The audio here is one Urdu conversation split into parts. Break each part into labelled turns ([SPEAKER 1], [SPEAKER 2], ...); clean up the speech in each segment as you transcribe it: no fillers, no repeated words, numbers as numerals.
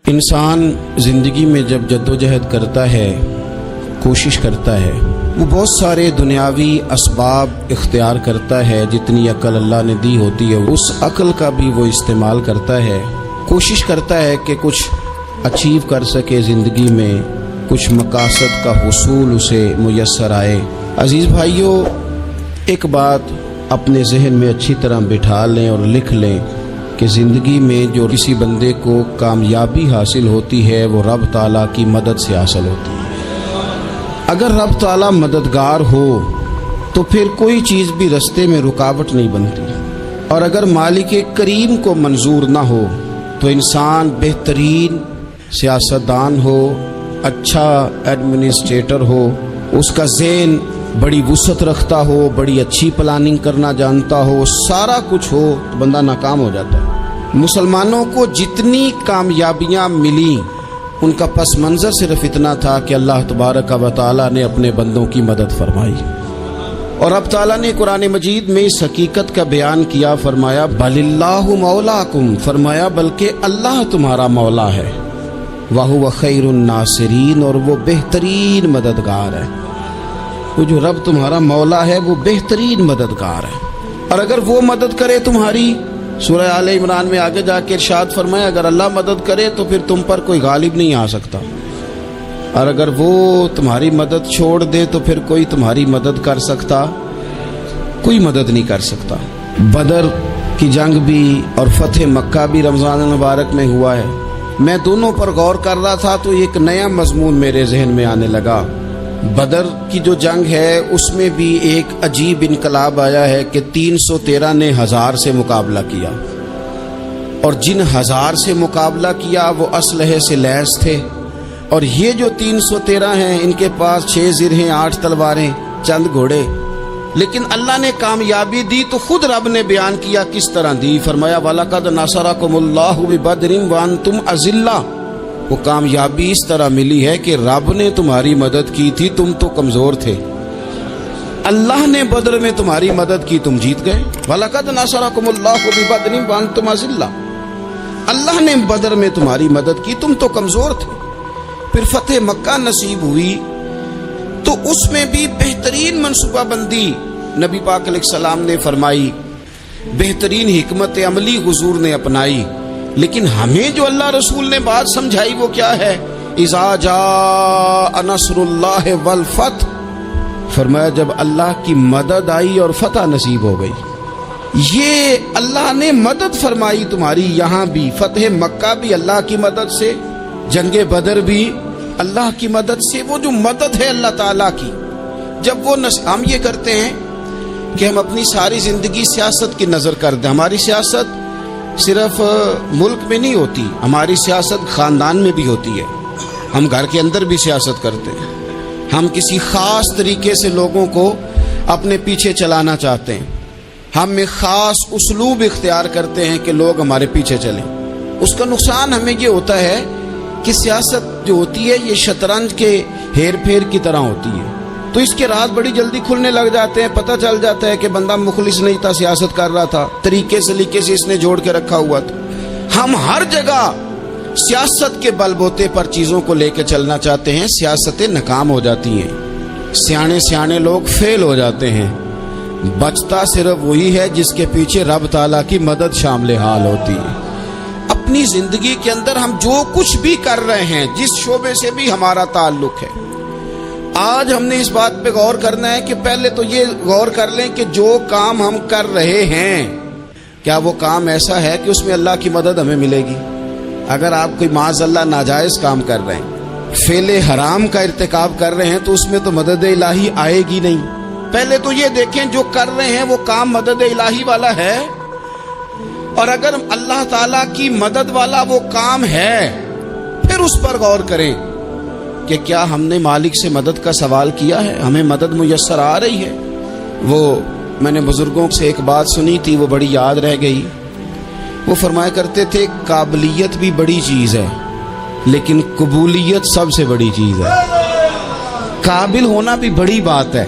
[SPEAKER 1] انسان زندگی میں جب جدوجہد کرتا ہے، کوشش کرتا ہے، وہ بہت سارے دنیاوی اسباب اختیار کرتا ہے۔ جتنی عقل اللہ نے دی ہوتی ہے اس عقل کا بھی وہ استعمال کرتا ہے، کوشش کرتا ہے کہ کچھ اچیو کر سکے زندگی میں، کچھ مقاصد کا حصول اسے میسر آئے۔ عزیز بھائیوں، ایک بات اپنے ذہن میں اچھی طرح بٹھا لیں اور لکھ لیں کہ زندگی میں جو کسی بندے کو کامیابی حاصل ہوتی ہے وہ رب تعالیٰ کی مدد سے حاصل ہوتی ہے۔ اگر رب تعالیٰ مددگار ہو تو پھر کوئی چیز بھی رستے میں رکاوٹ نہیں بنتی، اور اگر مالک کریم کو منظور نہ ہو تو انسان بہترین سیاستدان ہو، اچھا ایڈمنسٹریٹر ہو، اس کا ذہن بڑی وسعت رکھتا ہو، بڑی اچھی پلاننگ کرنا جانتا ہو، سارا کچھ ہو تو بندہ ناکام ہو جاتا ہے۔ مسلمانوں کو جتنی کامیابیاں ملیں ان کا پس منظر صرف اتنا تھا کہ اللہ تبارک و تعالیٰ نے اپنے بندوں کی مدد فرمائی، اور اب تعالیٰ نے قرآن مجید میں اس حقیقت کا بیان کیا، فرمایا بل اللہ مولاکم، فرمایا بلکہ اللہ تمہارا مولا ہے، وَهُوَ خَيْرُ النَّاصِرِينَ، اور وہ بہترین مددگار ہے۔ وہ جو رب تمہارا مولا ہے وہ بہترین مددگار ہے، اور اگر وہ مدد کرے تمہاری، سورہ آل عمران میں آگے جا کے ارشاد فرمایا اگر اللہ مدد کرے تو پھر تم پر کوئی غالب نہیں آ سکتا، اور اگر وہ تمہاری مدد چھوڑ دے تو پھر کوئی تمہاری مدد کر سکتا؟ کوئی مدد نہیں کر سکتا۔ بدر کی جنگ بھی اور فتح مکہ بھی رمضان المبارک میں ہوا ہے۔ میں دونوں پر غور کر رہا تھا تو ایک نیا مضمون میرے ذہن میں آنے لگا۔ بدر کی جو جنگ ہے اس میں بھی ایک عجیب انقلاب آیا ہے کہ 313 نے 1000 سے مقابلہ کیا، اور جن 1000 سے مقابلہ کیا وہ اسلحے سے لیس تھے، اور یہ جو 313 ہیں ان کے پاس 6 زرہیں، 8 تلواریں، چند گھوڑے، لیکن اللہ نے کامیابی دی تو خود رب نے بیان کیا کس طرح دی، فرمایا وَلَقَدْ نَصَرَكُمُ اللَّهُ بِبَدْرٍ وَأَنْتُمْ أَذِلَّةٌ۔ وہ کامیابی اس طرح ملی ہے کہ رب نے تمہاری مدد کی تھی، تم تو کمزور تھے، اللہ نے بدر میں تمہاری مدد کی، تم جیت گئے۔ وَلَقَدْ نَصَرَكُمُ اللَّهُ بِبَدْرٍ وَأَنْتُمْ أَذِلَّةٌ، اللہ نے بدر میں تمہاری مدد کی، تم تو کمزور تھے۔ پھر فتح مکہ نصیب ہوئی تو اس میں بھی بہترین منصوبہ بندی نبی پاک علیہ السلام نے فرمائی، بہترین حکمت عملی حضور نے اپنائی، لیکن ہمیں جو اللہ رسول نے بات سمجھائی وہ کیا ہے؟ اذا جاء نصر اللہ والفتح، فرمایا جب اللہ کی مدد آئی اور فتح نصیب ہو گئی۔ یہ اللہ نے مدد فرمائی تمہاری، یہاں بھی فتح مکہ بھی اللہ کی مدد سے، جنگ بدر بھی اللہ کی مدد سے۔ وہ جو مدد ہے اللہ تعالیٰ کی، جب وہ ہم یہ کرتے ہیں کہ ہم اپنی ساری زندگی سیاست کی نظر کر دیں، ہماری سیاست صرف ملک میں نہیں ہوتی، ہماری سیاست خاندان میں بھی ہوتی ہے، ہم گھر کے اندر بھی سیاست کرتے ہیں، ہم کسی خاص طریقے سے لوگوں کو اپنے پیچھے چلانا چاہتے ہیں، ہم ایک خاص اسلوب اختیار کرتے ہیں کہ لوگ ہمارے پیچھے چلیں۔ اس کا نقصان ہمیں یہ ہوتا ہے کہ سیاست جو ہوتی ہے یہ شطرنج کے ہیر پھیر کی طرح ہوتی ہے، تو اس کے راز بڑی جلدی کھلنے لگ جاتے ہیں، پتہ چل جاتا ہے کہ بندہ مخلص نہیں تھا، سیاست کر رہا تھا، طریقے سلیقے سے اس نے جوڑ کے رکھا ہوا تھا۔ ہم ہر جگہ سیاست کے بل بوتے پر چیزوں کو لے کے چلنا چاہتے ہیں، سیاستیں ناکام ہو جاتی ہیں، سیانے لوگ فیل ہو جاتے ہیں، بچتا صرف وہی ہے جس کے پیچھے رب تعالیٰ کی مدد شامل حال ہوتی ہے۔ اپنی زندگی کے اندر ہم جو کچھ بھی کر رہے ہیں، جس شعبے سے بھی ہمارا تعلق ہے، آج ہم نے اس بات پہ غور کرنا ہے کہ پہلے تو یہ غور کر لیں کہ جو کام ہم کر رہے ہیں کیا وہ کام ایسا ہے کہ اس میں اللہ کی مدد ہمیں ملے گی؟ اگر آپ کوئی معاذ اللہ ناجائز کام کر رہے ہیں، فعل حرام کا ارتکاب کر رہے ہیں، تو اس میں تو مدد الہی آئے گی نہیں۔ پہلے تو یہ دیکھیں جو کر رہے ہیں وہ کام مدد الہی والا ہے، اور اگر اللہ تعالیٰ کی مدد والا وہ کام ہے پھر اس پر غور کریں کہ کیا ہم نے مالک سے مدد کا سوال کیا ہے، ہمیں مدد میسر آ رہی ہے۔ وہ میں نے بزرگوں سے ایک بات سنی تھی، وہ بڑی یاد رہ گئی۔ وہ فرمایا کرتے تھے قابلیت بھی بڑی چیز ہے لیکن قبولیت سب سے بڑی چیز ہے۔ قابل ہونا بھی بڑی بات ہے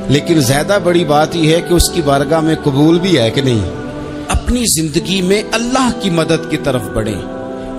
[SPEAKER 1] لیکن زیادہ بڑی بات یہ ہے کہ اس کی بارگاہ میں قبول بھی ہے کہ نہیں۔ اپنی زندگی میں اللہ کی مدد کی طرف بڑھیں،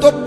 [SPEAKER 1] تو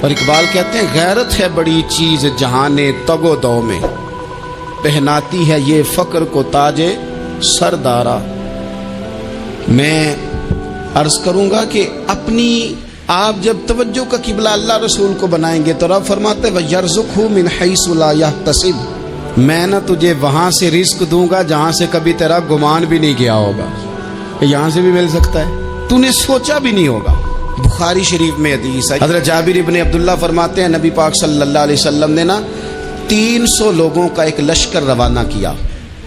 [SPEAKER 1] اور اقبال کہتے ہیں غیرت ہے بڑی چیز جہانے تگ و دو میں، پہناتی ہے یہ فقر کو تاج سردارا۔ میں عرض کروں گا کہ اپنی آپ جب توجہ کا قبلہ اللہ رسول کو بنائیں گے تو رب فرماتے وَيَرْزُقْهُ مِنْ حَيْثُ لَا يَحْتَسِبُ، میں نہ تجھے وہاں سے رزق دوں گا جہاں سے کبھی تیرا گمان بھی نہیں گیا ہوگا، یہاں سے بھی مل سکتا ہے، تو نے سوچا بھی نہیں ہوگا۔ بخاری شریف میں حدیث ہے، حضرت جابر ابن عبداللہ فرماتے ہیں نبی پاک صلی اللہ علیہ وسلم نے نا 300 لوگوں کا ایک لشکر روانہ کیا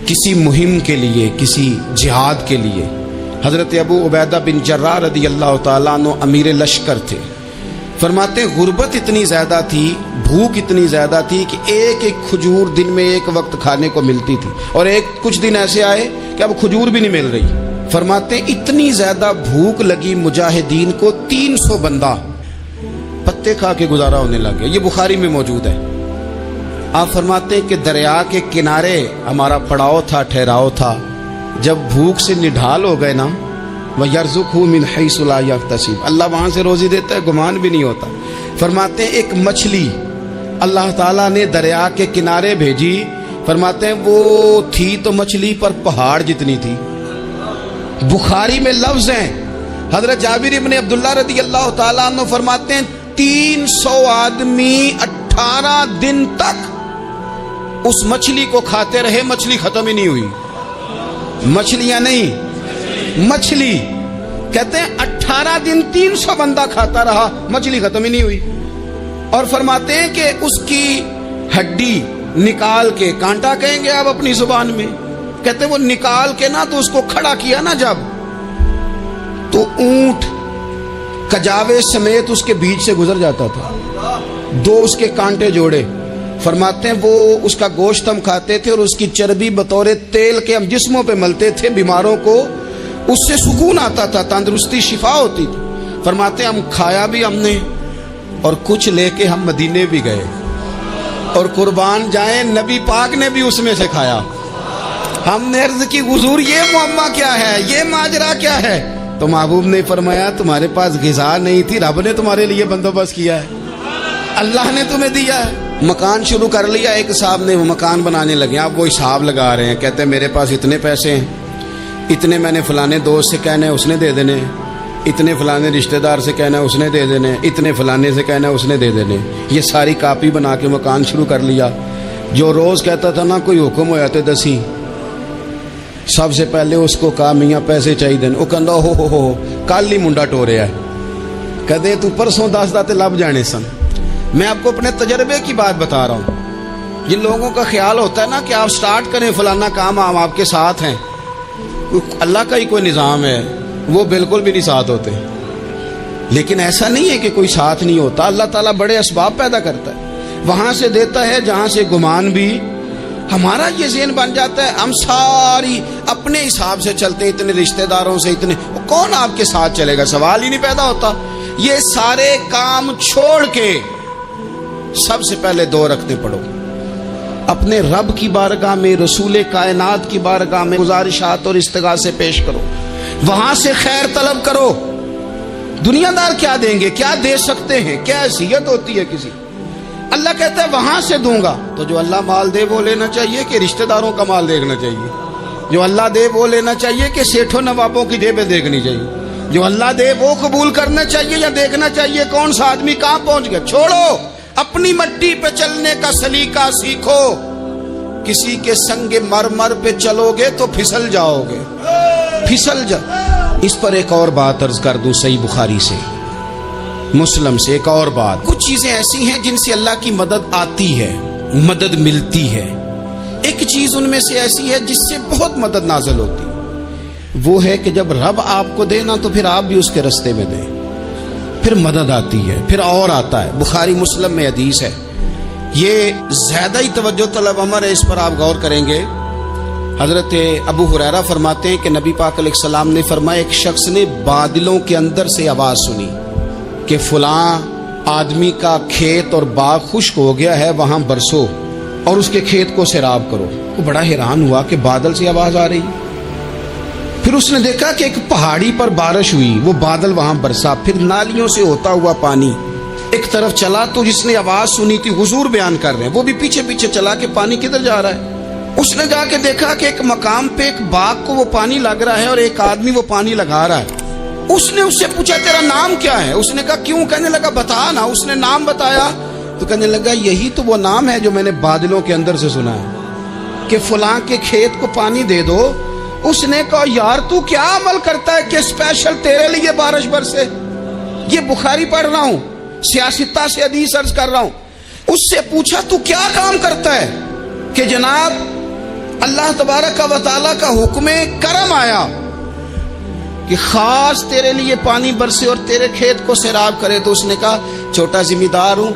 [SPEAKER 1] کسی مہم کے لیے، کسی جہاد کے لیے۔ حضرت ابو عبیدہ بن جراح رضی اللہ تعالیٰ عنہ امیر لشکر تھے۔ فرماتے غربت اتنی زیادہ تھی، بھوک اتنی زیادہ تھی کہ ایک ایک کھجور دن میں ایک وقت کھانے کو ملتی تھی، اور کچھ دن ایسے آئے کہ اب کھجور بھی نہیں مل رہی۔ فرماتے اتنی زیادہ بھوک لگی مجاہدین کو 300 بندہ پتے کھا کے گزارا ہونے لگے، یہ بخاری میں موجود ہے۔ آپ فرماتے کہ دریا کے کنارے ہمارا پڑاؤ تھا، ٹھہراؤ تھا، جب بھوک سے نڈھال ہو گئے نا وَيَرْزُقْهُ مِنْ حَيْثُ لَا يَحْتَسِبُ، اللہ وہاں سے روزی دیتا ہے، گمان بھی نہیں ہوتا۔ فرماتے ہیں ایک مچھلی اللہ تعالیٰ نے دریا کے کنارے بھیجی، فرماتے ہیں وہ تھی تو مچھلی پر پہاڑ جتنی تھی۔ بخاری میں لفظ ہیں، حضرت جابر ابن عبداللہ رضی اللہ تعالیٰ عنہ فرماتے ہیں 300 آدمی 18 دن تک اس مچھلی کو کھاتے رہے، مچھلی ختم ہی نہیں ہوئی۔ مچھلیاں نہیں، مچھلی کہتے ہیں 18 دن 300 بندہ کھاتا رہا، مچھلی ختم ہی نہیں ہوئی۔ اور فرماتے ہیں کہ اس کی ہڈی نکال کے، کانٹا کہیں گے آپ اپنی زبان میں، کہتے ہیں وہ نکال کے نا تو اس کو کھڑا کیا نا جب، تو اونٹ کجاوے سمیت اس کے بیچ سے گزر جاتا تھا، 2 اس کے کانٹے جوڑے۔ فرماتے ہیں وہ اس کا گوشت ہم کھاتے تھے اور اس کی چربی بطور تیل کے ہم جسموں پہ ملتے تھے، بیماروں کو اس سے سکون آتا تھا، تندرستی شفا ہوتی تھی۔ فرماتے ہیں ہم کھایا بھی ہم نے، اور کچھ لے کے ہم مدینے بھی گئے، اور قربان جائیں نبی پاک نے بھی اس میں سے کھایا۔ ہم نے عرض کی حضور یہ معمہ کیا ہے، یہ ماجرا کیا ہے؟ تو محبوب نے فرمایا تمہارے پاس غذا نہیں تھی، رب نے تمہارے لیے بندوبست کیا ہے، اللہ نے تمہیں دیا ہے۔ مکان شروع کر لیا، ایک صاحب نے وہ مکان بنانے لگے، آپ وہ حساب لگا رہے ہیں، کہتے ہیں میرے پاس اتنے پیسے ہیں، اتنے میں نے فلانے دوست سے کہنا ہے اس نے دے دینے، اتنے فلانے رشتہ دار سے کہنا ہے اس نے دے دینے، اتنے فلانے سے کہنا ہے اس نے دے دینے۔ یہ ساری کاپی بنا کے مکان شروع کر لیا۔ جو روز کہتا تھا نا کوئی حکم ہو جاتے دسی، سب سے پہلے اس کو کہا میاں پیسے چاہیے، وہ کہندا ہو کل ہی منڈا ٹوریا ہے، کہتے تو پرسوں 10 داتے لب جانے سن۔ میں آپ کو اپنے تجربے کی بات بتا رہا ہوں۔ جن لوگوں کا خیال ہوتا ہے نا کہ آپ سٹارٹ کریں فلانا کام، ہم آپ کے ساتھ ہیں، اللہ کا ہی کوئی نظام ہے، وہ بالکل بھی نہیں ساتھ ہوتے۔ لیکن ایسا نہیں ہے کہ کوئی ساتھ نہیں ہوتا، اللہ تعالیٰ بڑے اسباب پیدا کرتا ہے، وہاں سے دیتا ہے جہاں سے گمان بھی۔ ہمارا یہ ذہن بن جاتا ہے ہم ساری اپنے حساب سے چلتے، اتنے رشتہ داروں سے، اتنے کون آپ کے ساتھ چلے گا، سوال ہی نہیں پیدا ہوتا۔ یہ سارے کام چھوڑ کے سب سے پہلے 2 رکعتیں پڑھو، اپنے رب کی بارگاہ میں، رسول کائنات کی بارگاہ میں گزارشات اور استغاثے پیش کرو، وہاں سے خیر طلب کرو۔ دنیا دار کیا دیں گے، کیا دے سکتے ہیں، کیا حیثیت ہوتی ہے کسی؟ اللہ کہتا ہے وہاں سے دوں گا۔ تو جو اللہ مال دے وہ لینا چاہیے کہ رشتہ داروں کا مال دیکھنا چاہیے؟ جو اللہ دے وہ لینا چاہیے کہ سیٹھوں نوابوں کی جیبیں دیکھنی چاہیے؟ جو اللہ دے وہ قبول کرنا چاہیے یا دیکھنا چاہیے کون سا آدمی کہاں پہنچ گیا؟ چھوڑو، اپنی مٹی پہ چلنے کا سلیقہ سیکھو۔ کسی کے سنگ مرمر پہ چلو گے تو پھسل جاؤ گے، پھسل جا۔ اس پر ایک اور بات عرض کر دوں، صحیح بخاری سے، مسلم سے ایک اور بات۔ کچھ چیزیں ایسی ہیں جن سے اللہ کی مدد آتی ہے، مدد ملتی ہے۔ ایک چیز ان میں سے ایسی ہے جس سے بہت مدد نازل ہوتی ہے، وہ ہے کہ جب رب آپ کو دے نا تو پھر آپ بھی اس کے رستے میں دیں، پھر مدد آتی ہے، پھر اور آتا ہے۔ بخاری مسلم میں حدیث ہے، یہ زیادہ ہی توجہ طلب امر ہے، اس پر آپ غور کریں گے۔ حضرت ابو ہریرہ فرماتے ہیں کہ نبی پاک علیہ السلام نے فرمایا ایک شخص نے بادلوں کے اندر سے آواز سنی کہ فلاں آدمی کا کھیت اور باغ خشک ہو گیا ہے، وہاں برسو اور اس کے کھیت کو سیراب کرو۔ وہ بڑا حیران ہوا کہ بادل سے آواز آ رہی۔ پھر اس نے دیکھا کہ ایک پہاڑی پر بارش ہوئی، وہ بادل وہاں برسا، پھر نالیوں سے ہوتا ہوا پانی ایک طرف چلا تو جس نے آواز سنی تھی حضور بیان کر رہے ہیں، وہ بھی پیچھے پیچھے چلا کہ پانی کدھر جا رہا ہے۔ اس نے جا کے دیکھا کہ ایک مقام پہ ایک باغ کو وہ پانی لگ رہا ہے اور ایک آدمی وہ پانی لگا رہا ہے۔ اس نے اس سے پوچھا تیرا نام کیا ہے؟ اس نے کہا کیوں؟ کہنے لگا بتا نا۔ اس نے نام بتایا تو کہنے لگا یہی تو وہ نام ہے جو میں نے بادلوں کے اندر سے سنا ہے کہ فلاں کے کھیت کو پانی دے دو۔ اس نے کہا یار تو کیا عمل کرتا ہے کہ اسپیشل تیرے لیے بارش برسے؟ یہ بخاری پڑھ رہا ہوں، سیاستہ سے حدیث عرض کر رہا ہوں۔ اس سے پوچھا تو کیا کام کرتا ہے کہ جناب اللہ تبارک و تعالیٰ کا حکم کرم آیا کہ خاص تیرے لیے پانی برسے اور تیرے کھیت کو سیراب کرے؟ تو اس نے کہا چھوٹا ذمہ دار ہوں،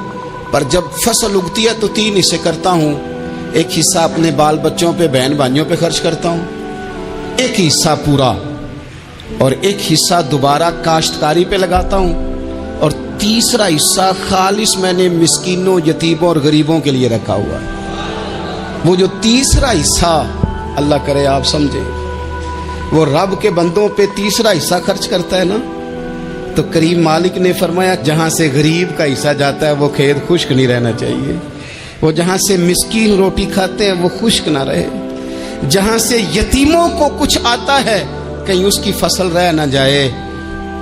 [SPEAKER 1] پر جب فصل اگتی ہے تو 3 حصے کرتا ہوں۔ ایک حصہ اپنے بال بچوں پہ، بہن بھائیوں پہ خرچ کرتا ہوں، ایک حصہ پورا، اور ایک حصہ دوبارہ کاشتکاری پہ لگاتا ہوں، اور تیسرا حصہ خالص میں نے مسکینوں، یتیموں اور غریبوں کے لیے رکھا ہوا ہے۔ وہ جو تیسرا حصہ، اللہ کرے آپ سمجھیں، وہ رب کے بندوں پہ تیسرا حصہ خرچ کرتا ہے نا، تو کریم مالک نے فرمایا جہاں سے غریب کا حصہ جاتا ہے وہ کھیت خشک نہیں رہنا چاہیے، وہ جہاں سے مسکین روٹی کھاتے ہیں وہ خشک نہ رہے، جہاں سے یتیموں کو کچھ آتا ہے کہیں اس کی فصل رہ نہ جائے۔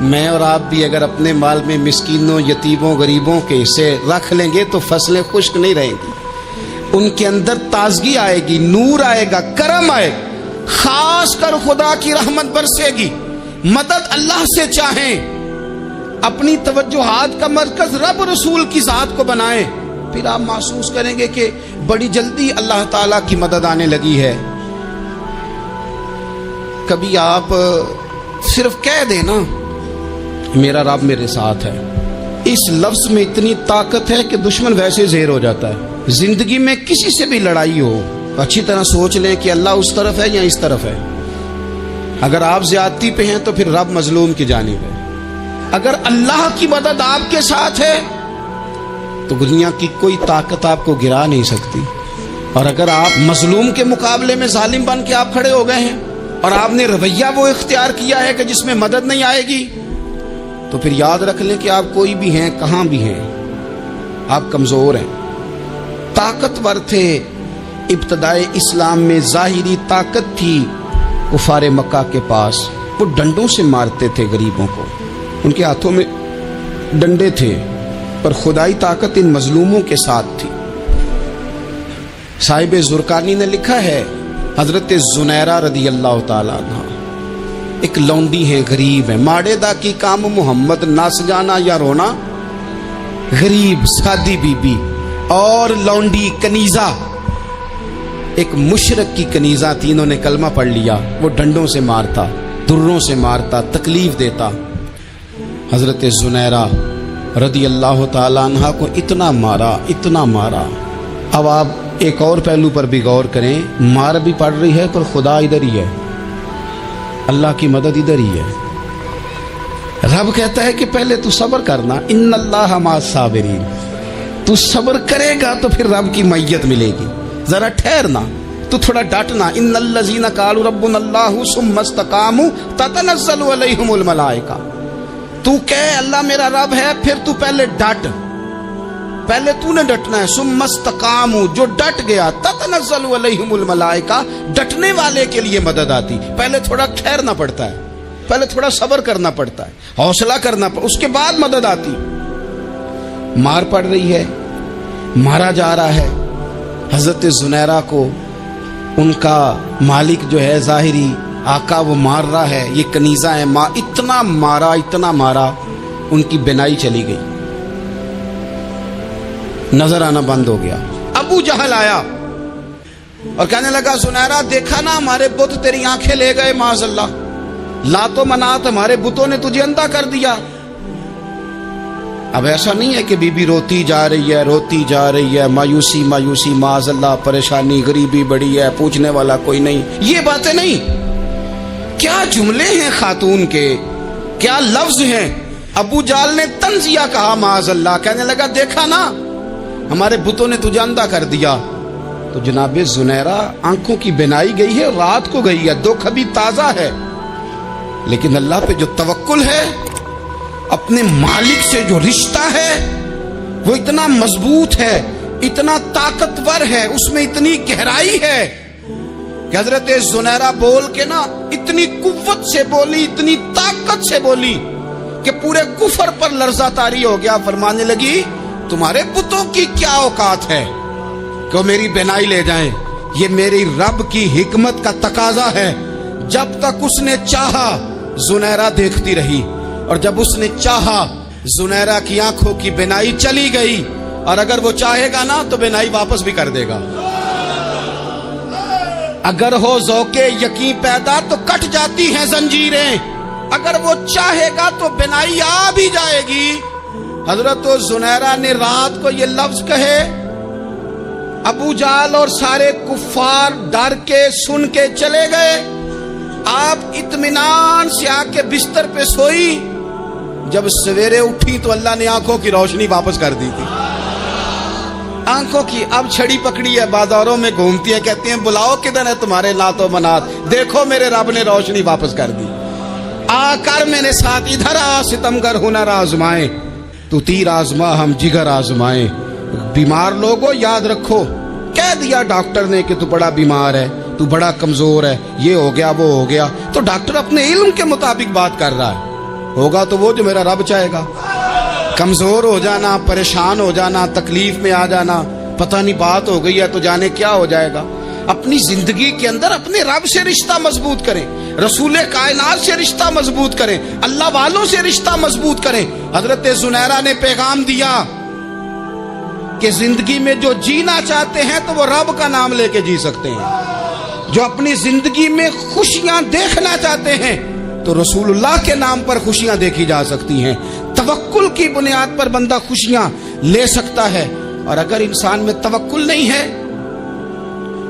[SPEAKER 1] میں اور آپ بھی اگر اپنے مال میں مسکینوں، یتیموں، غریبوں کے حصے رکھ لیں گے تو فصلیں خشک نہیں رہیں گی، ان کے اندر تازگی آئے گی، نور آئے گا، کرم آئے گا، خاص کر خدا کی رحمت برسے گی۔ مدد اللہ سے چاہیں، اپنی توجہات کا مرکز رب رسول کی ذات کو بنائیں، پھر آپ محسوس کریں گے کہ بڑی جلدی اللہ تعالیٰ کی مدد آنے لگی ہے۔ کبھی آپ صرف کہہ دیں نا میرا رب میرے ساتھ ہے، اس لفظ میں اتنی طاقت ہے کہ دشمن ویسے زہر ہو جاتا ہے۔ زندگی میں کسی سے بھی لڑائی ہو، اچھی طرح سوچ لیں کہ اللہ اس طرف ہے یا اس طرف ہے۔ اگر آپ زیادتی پہ ہیں تو پھر رب مظلوم کی جانب ہے۔ اگر اللہ کی مدد آپ کے ساتھ ہے تو دنیا کی کوئی طاقت آپ کو گرا نہیں سکتی، اور اگر آپ مظلوم کے مقابلے میں ظالم بن کے آپ کھڑے ہو گئے ہیں اور آپ نے رویہ وہ اختیار کیا ہے کہ جس میں مدد نہیں آئے گی، تو پھر یاد رکھ لیں کہ آپ کوئی بھی ہیں، کہاں بھی ہیں، آپ کمزور ہیں۔ طاقتور تھے ابتدائے اسلام میں، ظاہری طاقت تھی کفار مکہ کے پاس، وہ ڈنڈوں سے مارتے تھے غریبوں کو، ان کے ہاتھوں میں ڈنڈے تھے، پر خدائی طاقت ان مظلوموں کے ساتھ تھی۔ صاحب زرقانی نے لکھا ہے حضرت زنیرہ رضی اللہ تعالیٰ عنہ ایک لونڈی ہیں، غریب ہیں، ماڑے دا کی کام محمد نس جانا یا رونا، غریب سادی بی بی اور لونڈی کنیزہ، ایک مشرک کی کنیزہ تھی، انہوں نے کلمہ پڑھ لیا، وہ ڈنڈوں سے مارتا، دروں سے مارتا، تکلیف دیتا۔ حضرت زنیرہ رضی اللہ تعالیٰ عنہ کو اتنا مارا، اتنا مارا۔ اب آپ ایک اور پہلو پر بھی غور کریں، مار بھی پڑ رہی ہے پر خدا ادھر ہی ہے، اللہ کی مدد ادھر ہی ہے۔ رب کہتا ہے کہ پہلے تو صبر کرنا، ان اللہ مع الصابرین، تو صبر کرے گا تو پھر رب کی معیت ملے گی، ذرا ٹھہرنا، تو تھوڑا ڈٹنا۔ ان الذین قالوا ربنا اللہ ثم استقاموا تتنزل علیہم الملائکہ، تو کہے اللہ میرا رب ہے، پھر تو پہلے ڈٹ، پہلے تو نے ڈٹنا ہے۔ ثم استقاموا، جو ڈٹ گیا، تتنزل علیہم الملائکہ، ڈٹنے والے کے لیے مدد آتی، پہلے تھوڑا ٹھہرنا پڑتا ہے، پہلے تھوڑا صبر کرنا پڑتا ہے، حوصلہ کرنا پڑتا، اس کے بعد مدد آتی۔ مار پڑ رہی ہے، مارا جا رہا ہے حضرت زنیرہ کو، ان کا مالک جو ہے ظاہری آقا وہ مار رہا ہے، یہ کنیزہ ہے، اتنا مارا اتنا مارا، ان کی بینائی چلی گئی، نظر آنا بند ہو گیا۔ ابو جہل آیا اور کہنے لگا زنیرہ دیکھا نا ہمارے بت تیری آنکھیں لے گئے، معاذ اللہ، لات و منات ہمارے بتوں نے تجھے اندھا کر دیا۔ اب ایسا نہیں ہے کہ بی بی روتی جا رہی ہے، روتی جا رہی ہے، مایوسی مایوسی، معاذ اللہ، پریشانی، غریبی بڑی ہے، پوچھنے والا کوئی نہیں، یہ باتیں نہیں۔ کیا جملے ہیں خاتون کے، کیا لفظ ہیں۔ ابو جہل نے تنزیہ کہا، معاذ اللہ، کہنے لگا دیکھا نا ہمارے بتوں نے تجھے اندھا کر دیا۔ تو جناب زنیرہ آنکھوں کی بینائی گئی ہے، رات کو گئی ہے، دکھ ابھی تازہ ہے، لیکن اللہ پہ جو توکل ہے، اپنے مالک سے جو رشتہ ہے، وہ اتنا مضبوط ہے، اتنا طاقتور ہے، اس میں اتنی گہرائی ہے کہ حضرت زنیرہ بول کے نا اتنی قوت سے بولی، اتنی طاقت سے بولی کہ پورے کفر پر لرزہ طاری ہو گیا۔ فرمانے لگی تمہارے بتوں کی کیا اوقات ہے کہ وہ میری بینائی لے جائیں؟ یہ میری رب کی حکمت کا تقاضا ہے۔ جب تک اس نے چاہا زنیرہ دیکھتی رہی، اور جب اس نے چاہا زنیرہ کی آنکھوں کی بینائی چلی گئی، اور اگر وہ چاہے گا نا تو بینائی واپس بھی کر دے گا۔ اگر ہو ذوق یقین پیدا تو کٹ جاتی ہیں زنجیریں، اگر وہ چاہے گا تو بینائی آ بھی جائے گی۔ حضرت زنیرہ نے رات کو یہ لفظ کہے، ابو جہل اور سارے کفار ڈر کے سن کے چلے گئے، آپ اطمینان سے آ کے بستر پہ سوئی۔ جب سویرے اٹھی تو اللہ نے آنکھوں کی روشنی واپس کر دی تھی۔ آنکھوں کی اب چھڑی پکڑی ہے، بازاروں میں گھومتی ہے، کہتی ہیں بلاؤ کدھر ہے تمہارے لات و منات، دیکھو میرے رب نے روشنی واپس کر دی۔ آ کر میرے ساتھ ادھر آ، ستمگر ہنر آزمائیں، تو تیر آزما ہم جگر آزمائیں۔ بیمار لوگوں یاد رکھو، کہہ دیا ڈاکٹر نے کہ تو بڑا بیمار ہے، تو بڑا کمزور ہے، یہ ہو گیا وہ ہو گیا، تو ڈاکٹر اپنے علم کے مطابق بات کر رہا ہے، ہوگا تو وہ جو میرا رب چاہے گا۔ کمزور ہو جانا، پریشان ہو جانا، تکلیف میں آ جانا، پتہ نہیں بات ہو گئی ہے تو جانے کیا ہو جائے گا۔ اپنی زندگی کے اندر اپنے رب سے رشتہ مضبوط کریں، رسول کائنات سے رشتہ مضبوط کریں، اللہ والوں سے رشتہ مضبوط کریں۔ حضرت زنیرہ نے پیغام دیا کہ زندگی میں جو جینا چاہتے ہیں تو وہ رب کا نام لے کے جی سکتے ہیں، جو اپنی زندگی میں خوشیاں دیکھنا چاہتے ہیں تو رسول اللہ کے نام پر خوشیاں دیکھی جا سکتی ہیں۔ توکل کی بنیاد پر بندہ خوشیاں لے سکتا ہے، اور اگر انسان میں توکل نہیں ہے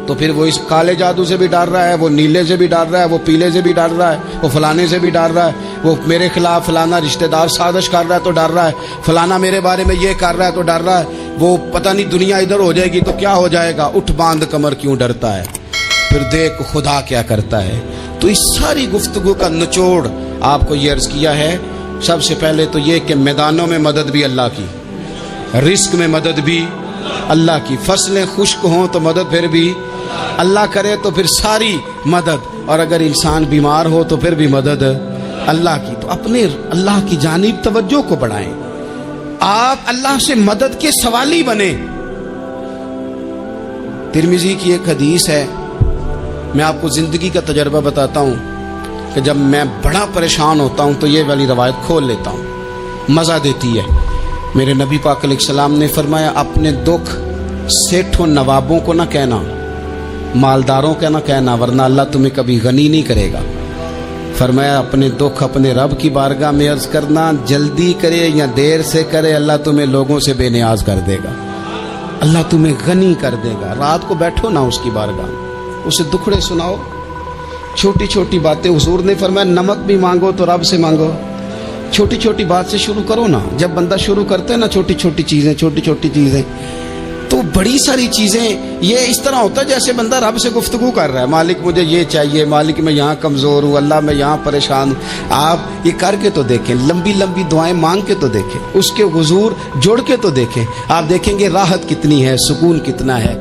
[SPEAKER 1] تو پھر وہ اس کالے جادو سے بھی ڈر رہا ہے، وہ نیلے سے بھی ڈر رہا ہے، وہ پیلے سے بھی ڈر رہا ہے، وہ فلانے سے بھی ڈر رہا ہے، وہ میرے خلاف فلانا رشتہ دار سازش کر رہا ہے تو ڈر رہا ہے، فلانا میرے بارے میں یہ کر رہا ہے تو ڈر رہا ہے، وہ پتہ نہیں دنیا ادھر ہو جائے گی تو کیا ہو جائے گا، اٹھ باندھ کمر کیوں ڈرتا ہے، پھر دیکھ خدا کیا کرتا ہے۔ تو اس ساری گفتگو کا نچوڑ آپ کو یہ عرض کیا ہے، سب سے پہلے تو یہ کہ میدانوں میں مدد بھی اللہ کی، رزق میں مدد بھی اللہ کی، فصلیں خشک ہوں تو مدد پھر بھی اللہ کرے، تو پھر ساری مدد، اور اگر انسان بیمار ہو تو پھر بھی مدد اللہ کی۔ تو اپنے اللہ کی جانب توجہ کو بڑھائیں، آپ اللہ سے مدد کے سوالی بنیں۔ ترمذی کی ایک حدیث ہے، میں آپ کو زندگی کا تجربہ بتاتا ہوں کہ جب میں بڑا پریشان ہوتا ہوں تو یہ والی روایت کھول لیتا ہوں، مزہ دیتی ہے۔ میرے نبی پاک علیہ السلام نے فرمایا اپنے دکھ سیٹھوں نوابوں کو نہ کہنا، مالداروں کا نہ کہنا، ورنہ اللہ تمہیں کبھی غنی نہیں کرے گا۔ فرمایا اپنے دکھ اپنے رب کی بارگاہ میں عرض کرنا، جلدی کرے یا دیر سے کرے اللہ تمہیں لوگوں سے بے نیاز کر دے گا، اللہ تمہیں غنی کر دے گا۔ رات کو بیٹھو نا اس کی بارگاہ میں، اسے دکھڑے سناؤ، چھوٹی چھوٹی باتیں۔ حضور نے فرمایا نمک بھی مانگو تو رب سے مانگو، چھوٹی چھوٹی بات سے شروع کرو نا۔ جب بندہ شروع کرتا ہے نا چھوٹی چھوٹی چیزیں تو بڑی ساری چیزیں یہ اس طرح ہوتا ہے جیسے بندہ رب سے گفتگو کر رہا ہے، مالک مجھے یہ چاہیے، مالک میں یہاں کمزور ہوں، اللہ میں یہاں پریشان ہوں۔ آپ یہ کر کے تو دیکھیں، لمبی لمبی دعائیں مانگ کے تو دیکھیں، اس کے حضور جوڑ کے تو دیکھیں، آپ دیکھیں گے راحت کتنی ہے، سکون کتنا ہے۔